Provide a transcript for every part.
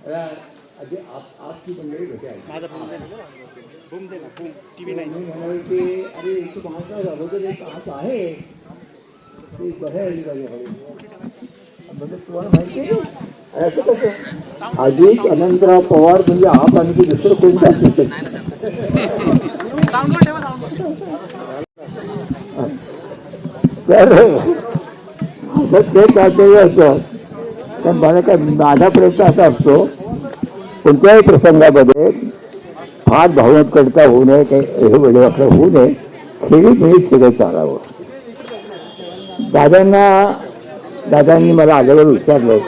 आपकी मंडळी भेटे आहे माझा बूम दे ना बूम टीव्ही नाही म्हणाले की अरे तू महाराष्ट्रात अगोदर एक आप आहे ते बघायला पाहिजे म्हणजे तुम्हाला माहिती आहे असं कसं अजित अनंतराव पवार म्हणजे आप आणि दुसरं कोणतं असू शकतं तर असं ते तात्पर्य असं पण मला काय माझा प्रयत्न असा असतो कोणत्याही प्रसंगामध्ये फार भावनात्मकता होऊ नये काही हे वेळ आपलं होऊ नये खेळीत मिळीत सगळं चालावं. दादांनी मला आल्यावर विचारलं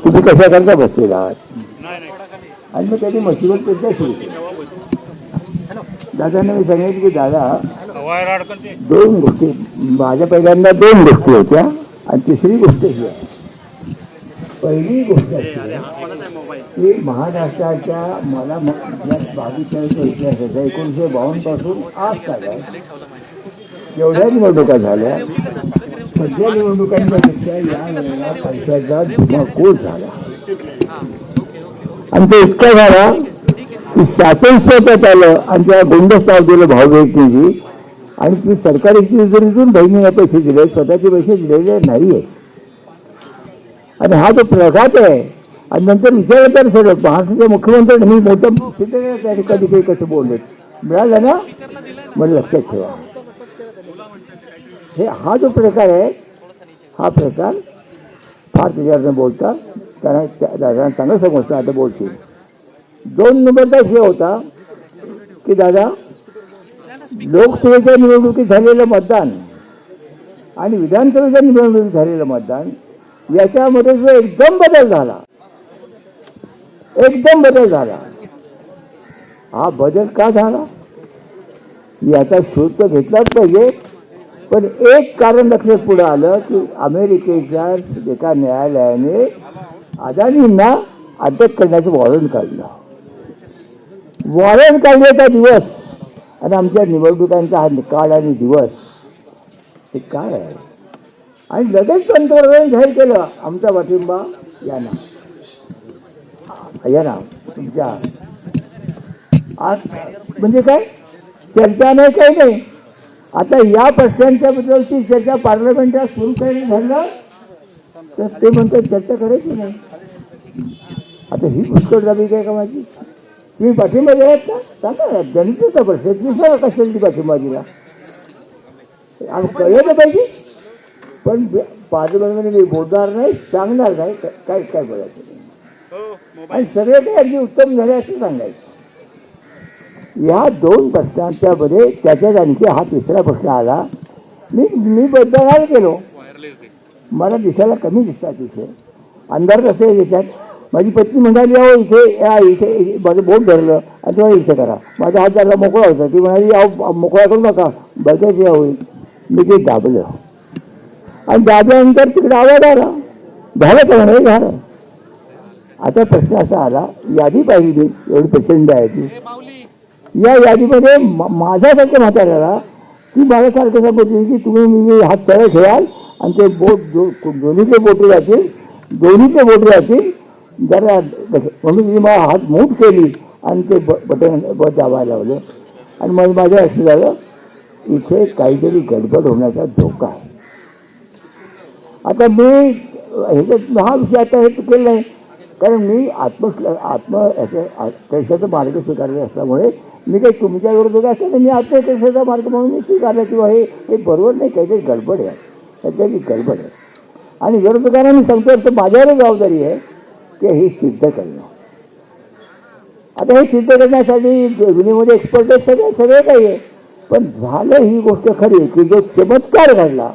तुम्ही कशा करता बसलेला आहात आणि मग त्याची मशिबत करता सुरू केली. दादांना मी सांगितलं की दादा दोन गोष्टी माझ्या पहिल्यांदा दोन गोष्टी होत्या आणि तिसरी गोष्ट ही आहे. पहिली गोष्ट की महाराष्ट्राच्या मला 22 इतिहासाचा 1952 पासून आज काय एवढ्या निवडणुका झाल्या. सध्या निवडणुकांच्या या वेळेला पैशाचा धुमाकूळ झाला आणि तो इतका झाला की शासन आलं आणि त्या गुंडस्ताव दिलं भाऊबहिणीची आणि ती सरकारी तिजोरीतून बहिणीला पैसे दिले स्वतःचे पैसे दिलेले नाहीये. आणि हा जो प्रघात आहे आणि नंतर विचारलं सगळं महाराष्ट्राच्या मुख्यमंत्र्यांनी मी मोठं कधी काही कसं बोलले मिळालं ना मला लक्षात ठेवा. हा जो प्रकार आहे हा प्रकार फार त्याच्यावर बोलतात कारण दादा चांगलं समजतं आता बोलतील. 2 नंबरचा हे होता की दादा लोकसभेच्या निवडणुकीत झालेलं मतदान आणि विधानसभेच्या निवडणुकीत झालेलं मतदान याच्यामध्ये जो एकदम बदल झाला हा बदल का झाला याचा शोध तर घेतलाच पाहिजे. पण एक कारण लक्षात पुढे आलं की अमेरिकेच्या एका न्यायालयाने अदानींना अटक करण्याचं वॉरंट काढण्याचा दिवस आणि आमच्या निवडणुकांचा हा निकाल आणि दिवस हे काय आहे. आणि लगेच पंतप्रधान जाहीर केलं आमचा पाठिंबा यांना तुमच्या आज म्हणजे काय चर्चा नाही काही नाही. आता या प्रश्नांच्या बद्दलची चर्चा पार्लमेंटात सुरू करायला झालं तर ते म्हणतात चर्चा करायची नाही. आता ही पुष्कळ दाबी काय का माझी तुम्ही पाठिंबा द्यायत का सांगा जनतेचा प्रश्न दुसरा कशाची पाठिंबा दिला कळलं पाहिजे. पण पार्लमेंटमध्ये बोलणार नाही सांगणार नाही काय बोलायचं नाही आणि सगळे काही अगदी उत्तम झाले असं सांगायचं. या 2 प्रश्नांच्या मध्ये त्याच्यात आणखी हा तिसरा प्रश्न आला. मी बदलायला गेलो मला दिसायला कमी दिसतात तिथे अंधार कसे याच्यात. माझी पत्नी म्हणाली अहो इथे माझं बोट धरलं आणि तुम्हाला इथे करा माझा हात धरला मोकळा होता. ती म्हणाली अहो मोकळा करू नका बघायची होईल. मी ते दाबलं आणि दाबल्यानंतर तिकडे आवाज आला झालं का म्हणे झालं. आता प्रश्न असा आला यादी पाहिली मी एवढी प्रचंड आहे ती या यादीमध्ये माझ्यासारख्या म्हाताऱ्याला ती माझ्यासारखं सांगते की तुम्ही मी हात सरळ ठेवाल आणि ते बोट दोन्हीचे बोटे जातील जरा म्हणून मी मला हात मूठ केली आणि ते बटन दाबायला लावलं आणि मग माझ्या असं झालं इथे काहीतरी गडबड होण्याचा धोका आहे. आता मी ह्याच्यात हा विषय आता हे केलं नाही कारण मी आत्मकक्षाचा मार्ग स्वीकारला असल्यामुळे मी काही तुमच्या विरोधात असेल तर मी आत्मकक्षाचा मार्ग म्हणून मी स्वीकारला किंवा हे बरोबर नाही काहीतरी गडबड आहे त्याची गडबड आहे. आणि विरोधकांना मी सांगतो तर माझ्यावर जबाबदारी आहे की हे सिद्ध करणं. आता हे सिद्ध करण्यासाठी जुनीमध्ये एक्सपर्ट आहे सगळे काही आहे. पण झालं ही गोष्ट खरी की जो चमत्कार घडला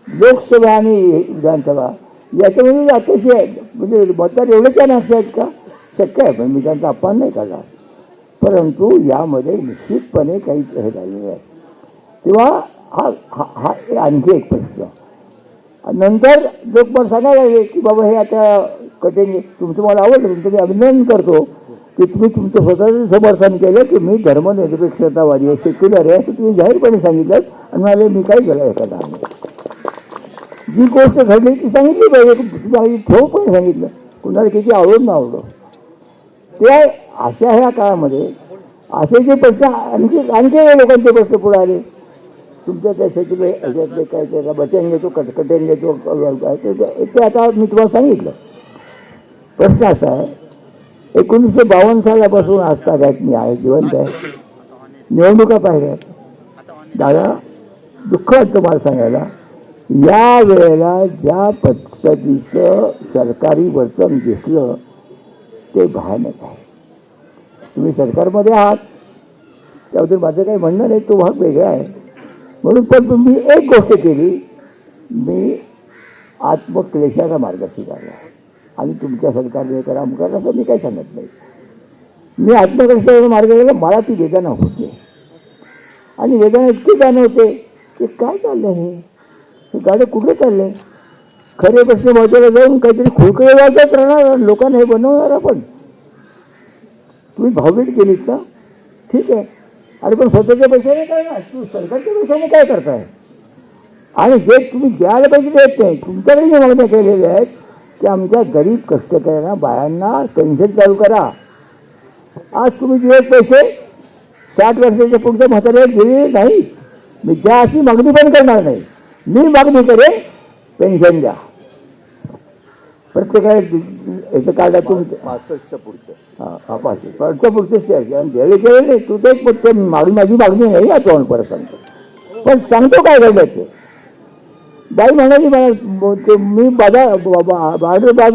लोकसभा आणि विधानसभा याच्यामध्ये अतिशय म्हणजे मतदार एवढे काय नसतात का शक्य आहे. पण मी त्यांचा अपमान नाही करणार परंतु यामध्ये निश्चितपणे काही हे झालेलं आहे. तेव्हा हा आणखी एक प्रश्न नंतर लोक मला सांगायला लागले की बाबा हे आता कठीण तुमचं मला आवडलं तुमचं मी अभिनंदन करतो की तुम्ही तुमचं स्वतःचं समर्थन केलं की मी धर्मनिरपेक्षतावादी आहे सेक्युलर आहे असं तुम्ही जाहीरपणे सांगितलं आणि मला मी काय केलं एखादा जी गोष्ट घडली ती सांगितली पाहिजे तुम्ही ठेवपणे सांगितलं कुणाला किती आवडून ना आवडो ते अशा ह्या काळामध्ये असे जे प्रश्न आणखी लोकांचे प्रश्न पुढे आले. तुमच्या त्या शेतीकडे ह्याच्यातले काय त्याचा बचन घेतो कटकटेन घेतो ते आता मी तुम्हाला सांगितलं. प्रश्न असा आहे, 1952 सालापासून आजतागायत मी आहे, जिवंत आहे, निवडणुका पाहिल्या. दादा दुःख वाटतं मला सांगायला, या वेळेला ज्या पद्धतीचं सरकारी वर्तन दिसलं ते भयानक आहे. तुम्ही सरकारमध्ये आहात त्याबद्दल माझं काही म्हणणं नाही, तो भाग वेगळा आहे. म्हणून पण मी एक गोष्ट केली, मी आत्मक्लेशाचा मार्ग स्वीकारला आणि तुमच्या सरकारने करा करा असं मी काही सांगत नाही. मी आत्मक्लेशाचा मार्ग गेला, मला ती वेदना होते आणि वेदना इतकी जाणवते की काय चाललं हे गाडे कुठे चालले. खरे प्रश्न महत्वाला जाऊन काहीतरी खुळखुळे वाजत राहणार लोकांना हे बनवणार. आपण तुम्ही भावभीट केलीत ना, ठीक आहे, अरे पण स्वतःच्या पैशाने काय ना, तू सरकारच्या पैशाने काय करताय. आणि जे तुम्ही द्यायला पाहिजे देत नाही. तुमच्याकडे जे मागण्या केलेल्या आहेत की आमच्या गरीब कष्टकऱ्यांना बायांना पेन्शन चालू करा. आज तुम्ही दिलेत पैसे 60 वर्षाच्या पुढच्या म्हाताऱ्याला दिलेले नाही. मी त्या अशी मागणी पण करणार नाही. मी मागणी करेन पेन्शन द्या प्रत्येकाला. याचं कार्डातून 65च्या पुढचं पुढच्या पुढचेच द्यायला केले नाही. तू ते माझी मागणी नाही आहे तो परत सांगतो. पण सांगतो काय घडलं ते. बाई म्हणाली मला, मी बाजार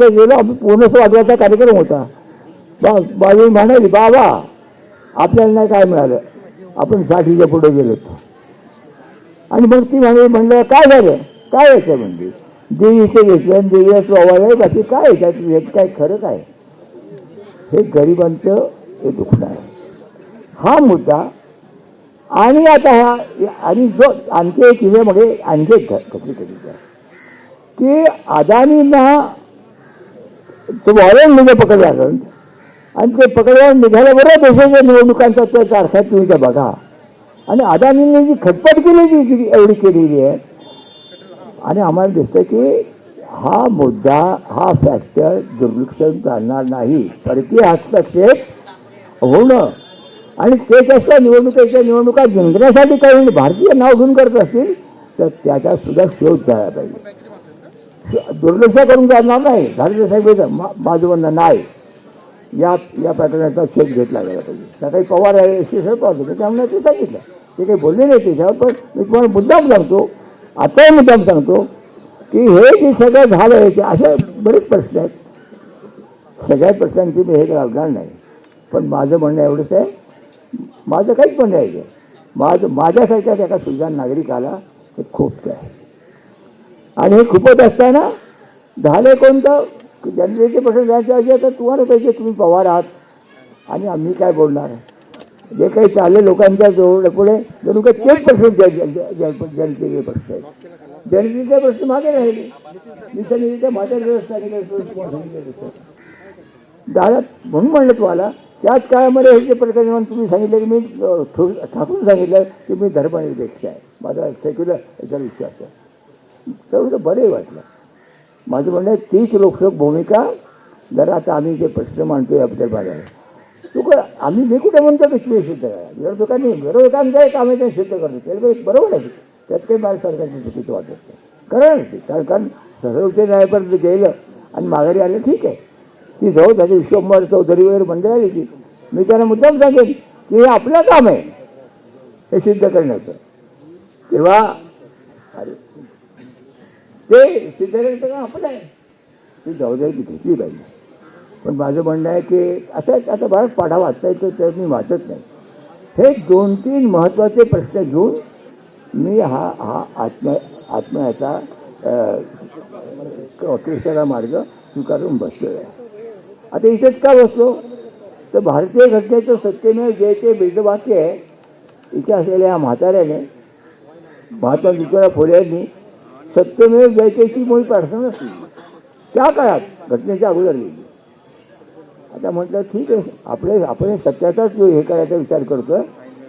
गेलो, पूर्ण वाजवायचा कार्यक्रम होता. बाई म्हणाली बाबा आपल्याला नाही काय मिळालं, आपण 60च्या पुढे गेलो. आणि मग ती म्हणलं काय झालं, काय यायचं म्हणजे देवीचे घेतलं आणि देवीला स्वावाला बाकी काय याच्यात काय खरं काय. हे गरिबांचं हे दुखणं आहे, हा मुद्दा. आणि आता हा आणि जो आणखी एक जिल्ह्यामध्ये आणखी एक कधी की अदानींना तो वॉरंट म्हणजे पकडलं आणि ते पकडल्यावर निघाल्याबरोबर देशाच्या निवडणुकांचा तो तारखा तुम्ही त्या बघा. आणि अदानींनी जी खटपट केली ती एवढी केलेली आहे. आणि आम्हाला दिसतं की हा मुद्दा हा फॅक्टर दुर्लक्षण चालणार नाही. परकीय हस्तक्षेप होणं आणि ते कसं निवडणुका जिंकण्यासाठी काही भारतीय नाव घेऊन करत असतील तर त्याचा सुद्धा शोध घ्यायला पाहिजे. दुर्लक्ष करून चालणार नाही. भारतीय साहेब माझं म्हणणं नाही, या प्रकरणाचा शोध घेतला गेला पाहिजे. सकाळी पवार आहे शिवसेना पवार त्यामुळे ते सांगितलं, ते काही बोलले नाही त्याच्यावर. पण मी तुम्हाला मुद्दाम सांगतो, आताही मुद्दाम सांगतो की हे जे सगळं झालं आहे ते असे बरेच प्रश्न आहेत. सगळ्या प्रश्नांची मी हे लावणार नाही. पण माझं म्हणणं एवढंच आहे, माझं काहीच म्हणणं आहे माझ्यासारख्या एका सुजाण नागरिकाला हे खूप आहे. आणि हे खूपच असताना झालं कोणतं जनतेचे प्रश्न जायचे असे तर तुम्हाला पाहिजे. तुम्ही पवार आहात आणि आम्ही काय बोलणार. जे काही चालले लोकांच्या जवळ पुढे जणू काय तेच प्रश्न जनतेचे प्रश्न आहेत. जनतेचे प्रश्न मागे राहिले. मी सांगितलं माझ्या व्यवस्था दादा म्हणून म्हणलं तुम्हाला. त्याच काळामध्ये हे जे प्रकरण तुम्ही सांगितलं की मी ठाकून सांगितलं की मी धर्मनिरपेक्ष आहे, माझा सेक्युलर याचा विश्वास आहे, तेवढं बरंही वाटलं. माझं म्हणणं आहे तीच लोकसभा भूमिका जरा आता आम्ही जे प्रश्न मांडतोय आपल्या भागाला मी कुठे म्हणतो की तुम्ही सिद्ध करा. विरोधकांचं एक आम्ही ते सिद्ध करतो त्याला बरोबर आहे. त्यात काही मला सरकारचं चुकीचं वाटत नाही. कारण सर्वोच्च न्यायालयापर्यंत गेलं आणि माघारी आलं ठीक आहे. ती जाऊ त्याचे विश्वंभर चौधरी वगैरे मंडळी आली की मी त्यांना मुद्दाम सांगेन की हे आपलं काम आहे हे सिद्ध करण्याचं. तेव्हा ते सिद्ध करण्याचं काम आपलं आहे. ती जबाबदारी ती घेतली पाहिजे. पण माझं म्हणणं आहे की असं आता बराच पाढा वाचता येतो तर मी वाचत नाही. हे 2-3 महत्त्वाचे प्रश्न घेऊन मी हा आत्म्याचा क्लेशाचा मार्ग स्वीकारून बसलो आहे. आता इथेच का बसलो तर भारतीय घटनेचं सत्यमेव जयते वेदवाक्य आहे. इथे असलेल्या या म्हाताऱ्याने महात्मा ज्योतिराव फुले यांनी सत्यमेव जयतेची मुळी प्रार्थना असली त्या काळात घटनेच्या अगोदर गेली. आता म्हटलं ठीक आहे आपण सत्याचाच हे करायचा विचार करतोय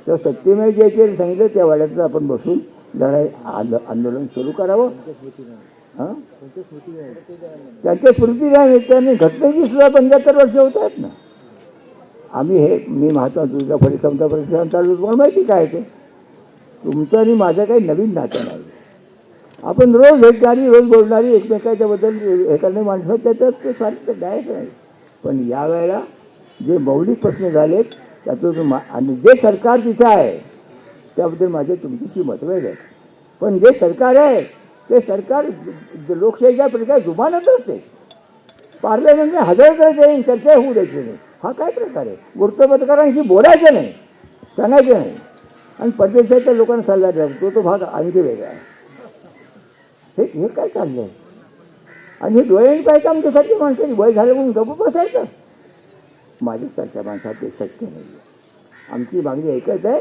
तर सत्यमेव जयते सांगितलं त्या वाड्यातच आपण बसून लढाई आंदोलन सुरू करावं. हां त्यांच्या स्मृती त्यांनी घटनेची सुद्धा 75 वर्ष होत आहेत ना. आम्ही हे मी महात्मा तुझ्या फडी समता परिषद चालू तुम्हाला माहिती काय ते तुमचं आणि माझं काही नवीन नातं नाही. आपण रोज भेटणारी रोज बोलणारी एकमेकाच्याबद्दल हे करणारी माणसं त्याच्यात ते सारखं द्यायचं नाही. पण यावेळेला जे मौलिक प्रश्न झालेत त्यातून आणि जे सरकार तिथं आहे त्याबद्दल माझे तुमची मतभेद आहे. पण जे सरकार आहे ते सरकार लोकशाहीच्या प्रकारे जुमानत असते. पार्लमेंटने हजर करायचं चर्चा होऊ द्यायची नाही. हा काय प्रकार आहे? वृत्तपत्रकारांशी बोलायचं नाही, सांगायचं नाही. आणि परदेशाच्या लोकांना सल्ला द्यायचा तो भाग आणखी वेगळा आहे. हे काय चाललं आहे? आणि हे डोळ्यांनी पाहिजे आमच्यासारखी माणसाची वय झालं म्हणून गप्प बसायचं. माझ्यासारख्या माणसात ते शक्य नाही आहे. आमची मागणी एकच आहे,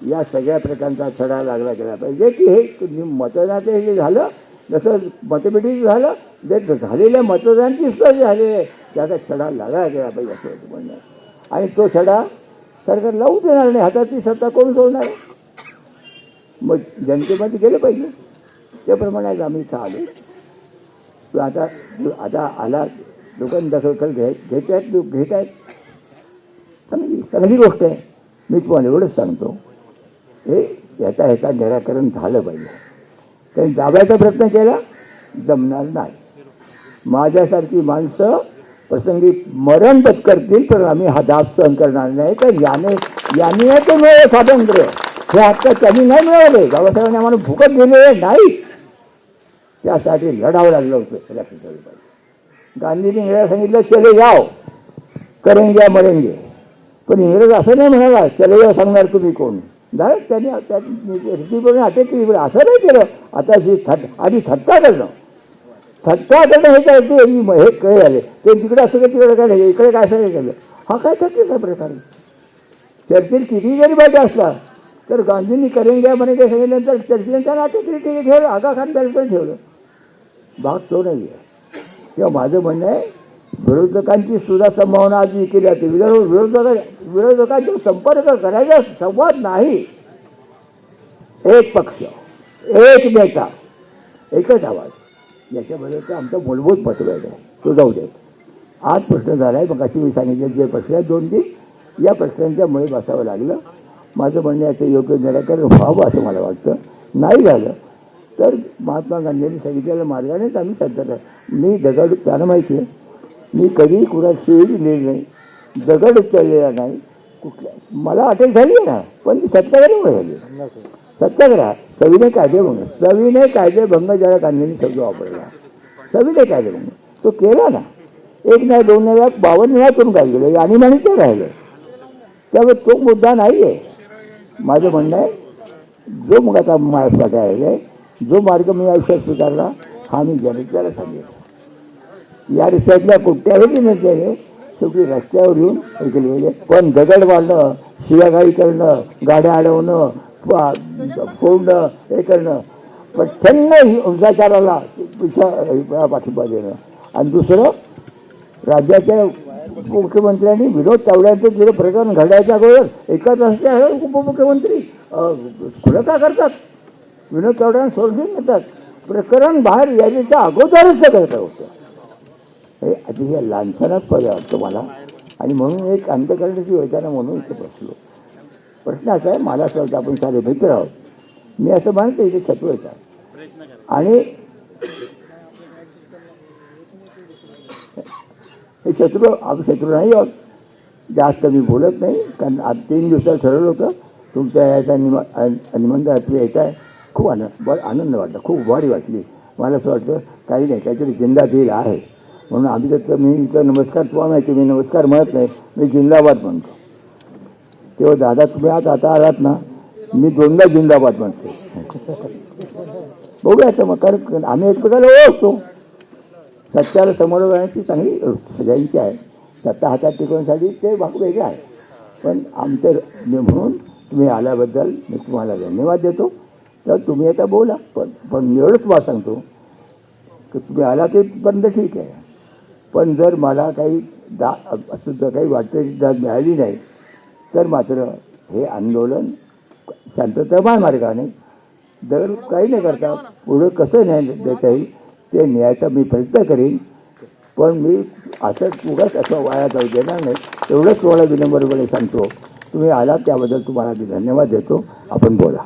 या सगळ्या प्रकारचा छडा लागला गेला पाहिजे की हे मतदानाचं हे जे झालं जसं मतपेटीचं झालं जे झालेल्या मतदानाची सुद्धा जे झालेलं आहे त्याचा छडा लागला गेला पाहिजे असं म्हणणं आहे. आणि तो छडा सरकार लावू देणार नाही. हातातली सत्ता कोण सोडणार आहे? मग जनतेमध्ये गेलं पाहिजे. त्याप्रमाणे आम्ही इथं आलो. आता आला लोकांनी दखल घेत आहेत लोक घेत आहेत. चांगली गोष्ट आहे. मी तुम्हाला एवढंच सांगतो हे ह्याचा निराकरण झालं पाहिजे. त्यांनी दाबायचा प्रयत्न केला जमणार नाही. माझ्यासारखी माणसं प्रसंगी मरण पत्करतील पण आम्ही हा दाब सहन करणार नाही. तर याने ते मिळालं स्वातंत्र्य हे हक्क त्यांनी नाही मिळवले. बाबासाहेबांनी आम्हाला फुकट दिलेले नाही. त्यासाठी लढावं लागलं होतं. लक्षात ठेवलं पाहिजे. गांधींनी इंग्रजांना सांगितलं चले जाओ करेंगे मरेंगे. पण इंग्रज असं नाही म्हणाला चले जाओ सांगणार तुम्ही कोण. डायरेक्ट त्यांनी रितीप्रमाणे अटक केली. असं नाही केलं. आता आधी थट्टा करणं हे काय हे काय झाले ते तिकडे असं काय तिकडे काय नाही इकडे काय असं केलं. हा काय थट्टेचा प्रकार. चर्चेल किती जरी पाहिजे असला तर गांधींनी करेंगे म्हणे काय सांगितल्यानंतर चर्चेने त्यांना अटक केली. ते ठेवलं आगा खान त्याला ठेवलं. भाग तो नाही आहे. तेव्हा माझं म्हणणं आहे विरोधकांची सुद्धा संभावना आज केली जाते. विरोधकांचा संपर्क करायचा संवाद नाही. एक पक्ष एक नेता एकच आवाज याच्यामध्ये तर आमचा मूलभूत मतभेद आहे. तो जाऊ दे. आज प्रश्न झाला आहे मग अशी मी सांगितले जे प्रश्न आहेत 2-3 या प्रश्नांच्यामुळे बसावं लागलं. माझं म्हणणं याचं योग्य निराकरण व्हावं असं मला वाटतं. नाही झालं तर महात्मा गांधींनी सांगितलेल्या मार्गानेच आम्ही सध्या मी दगड त्यांना माहिती आहे मी कधीही कुणाची शिवी दिलेली नाही. दगड उचललेला नाही. कुठल्या मला अटक झाली आहे ना पण ती सत्याग्रहामुळे झाली. सत्याग्रह सविनय कायदेभंग सविनय कायदेभंग ज्याला गांधींनी शब्द वापरला सविनय कायदेभंग तो केला ना. 1 नाही 2 नाही 52 वेळा करून काय गेलं आणि म्हणून ते राहिलं. त्यामुळे तो मुद्दा नाही आहे. माझं म्हणणं आहे जो मग आता माझ्यासाठी आहे जो मार्ग मी आयुष्यात स्वीकारला हा मी जनतेला सांगितला. या रस्त्यातल्या कुठल्याही नेत्याने शेवटी रस्त्यावर येऊन हे केले. पण दगड मारणं शिवागाई करणं गाड्या अडवणं फोडणं हे करणं प्रचंड हिंसाचाराला पाठिंबा देणं. आणि दुसरं राज्याच्या मुख्यमंत्र्यांनी विनोद तावड्यांचं तिथं प्रकरण घडायच्या अगोदर एकाच रस्त्या उपमुख्यमंत्री खुलं का करतात. विनोद तावड्यांना सोडून येतात. प्रकरण बाहेर यायच्या अगोदरच ते करत होतं. हे अतिशय लांछनाच पद वाटतं मला. आणि म्हणून एक अंतकरणाची योजना म्हणून इथे बसलो. प्रश्न असा आहे मला असं वाटतं आपण सारे मित्र आहोत. मी असं म्हणतो इथे शत्रू येतात आणि हे आम्ही शत्रू नाही आहोत. जास्त मी बोलत नाही कारण आज 3 दिवसात ठरवलं होतं तुमच्या याचा निमंत्रण येत आहे. खूप आनंद वाटला. खूप भारी वाटली. मला असं वाटतं काही नाही काहीतरी जिंदादिल आहे म्हणून आम्ही तर मी इथं नमस्कार तुम्हाला माहिती मी नमस्कार म्हणत नाही मी जिंदाबाद म्हणतो. तेव्हा दादा तुम्ही आता आलात ना मी 2दा जिंदाबाद म्हणतो. बघूया आता मग कारण आम्ही एकमेकाला ओळखतो. सत्याला समोर जाण्याची चांगली सगळ्यांची आहे. सत्ता हातात टिकवण्यासाठी ते भाग वेगळं आहे. पण आमचं म्हणून तुम्ही आल्याबद्दल मी तुम्हाला धन्यवाद देतो. तर तुम्ही आता बोला पण एवढंच मला सांगतो की तुम्ही आला ते बंद ठीक आहे. पण जर मला काही असं जर काही वाटतं दाद मिळाली नाही तर मात्र हे आंदोलन शांततामय मार्गाने जर काही नाही करता पुढं कसं न्याय देता येईल ते न्यायाचा मी प्रयत्न करीन. पण मी असं उगाच असं वाया जाऊ देणार नाही. एवढंच तुम्हाला विनम्रपणे सांगतो, तुम्ही आलात त्याबद्दल तुम्हाला मी धन्यवाद देतो. आपण बोला.